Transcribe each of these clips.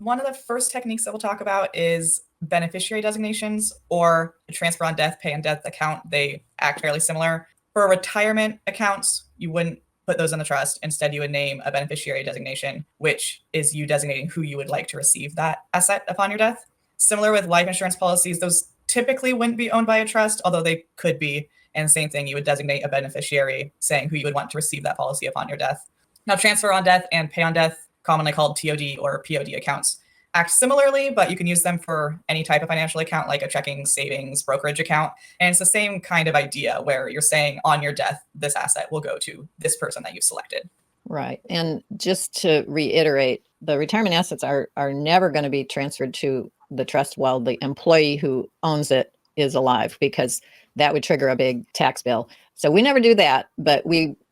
One of the first techniques that we'll talk about is beneficiary designations or a transfer on death, pay on death account. They act fairly similar. For retirement accounts, you wouldn't put those in the trust. Instead, you would name a beneficiary designation, which is you designating who you would like to receive that asset upon your death. Similar with life insurance policies, those typically wouldn't be owned by a trust, although they could be. And same thing, you would designate a beneficiary saying who you would want to receive that policy upon your death. Now, transfer on death and pay on death, commonly called TOD or POD accounts, act similarly, but you can use them for any type of financial account, like a checking, savings, brokerage account. And it's the same kind of idea where you're saying on your death, this asset will go to this person that you've selected. Right. And just to reiterate, the retirement assets are never going to be transferred to the trust while the employee who owns it is alive, because that would trigger a big tax bill. So we never do that, but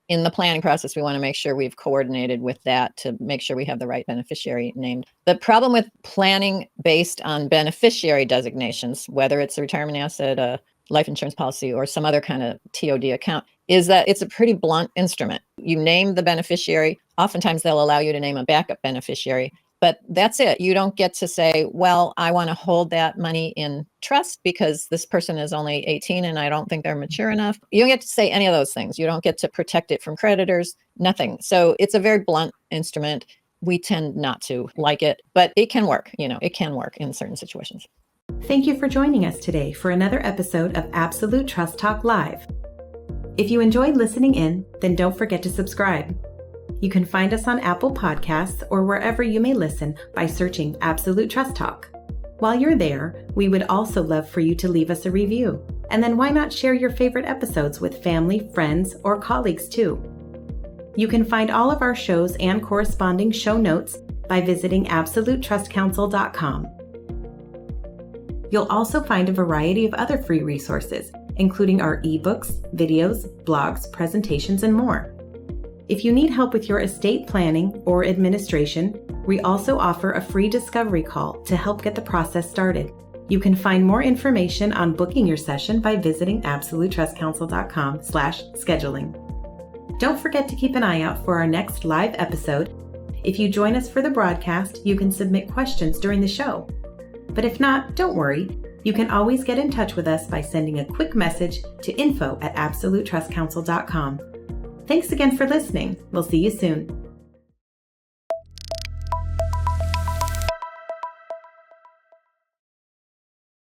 in the planning process, we want to make sure we've coordinated with that to make sure we have the right beneficiary named. The problem with planning based on beneficiary designations, whether it's a retirement asset, a life insurance policy, or some other kind of TOD account, is that it's a pretty blunt instrument. You name the beneficiary. Oftentimes they'll allow you to name a backup beneficiary, but that's it. You don't get to say, well, I want to hold that money in trust because this person is only 18 and I don't think they're mature enough. You don't get to say any of those things. You don't get to protect it from creditors, nothing. So it's a very blunt instrument. We tend not to like it, but it can work. It can work in certain situations. Thank you for joining us today for another episode of Absolute Trust Talk Live. If you enjoyed listening in, then don't forget to subscribe. You can find us on Apple Podcasts or wherever you may listen by searching Absolute Trust Talk. While you're there, we would also love for you to leave us a review. And then why not share your favorite episodes with family, friends, or colleagues too? You can find all of our shows and corresponding show notes by visiting absolutetrustcounsel.com. You'll also find a variety of other free resources, including our ebooks, videos, blogs, presentations, and more. If you need help with your estate planning or administration, we also offer a free discovery call to help get the process started. You can find more information on booking your session by visiting absolutetrustcounsel.com/scheduling. Don't forget to keep an eye out for our next live episode. If you join us for the broadcast, you can submit questions during the show. But if not, don't worry. You can always get in touch with us by sending a quick message to info@absolutetrustcounsel.com. Thanks again for listening. We'll see you soon.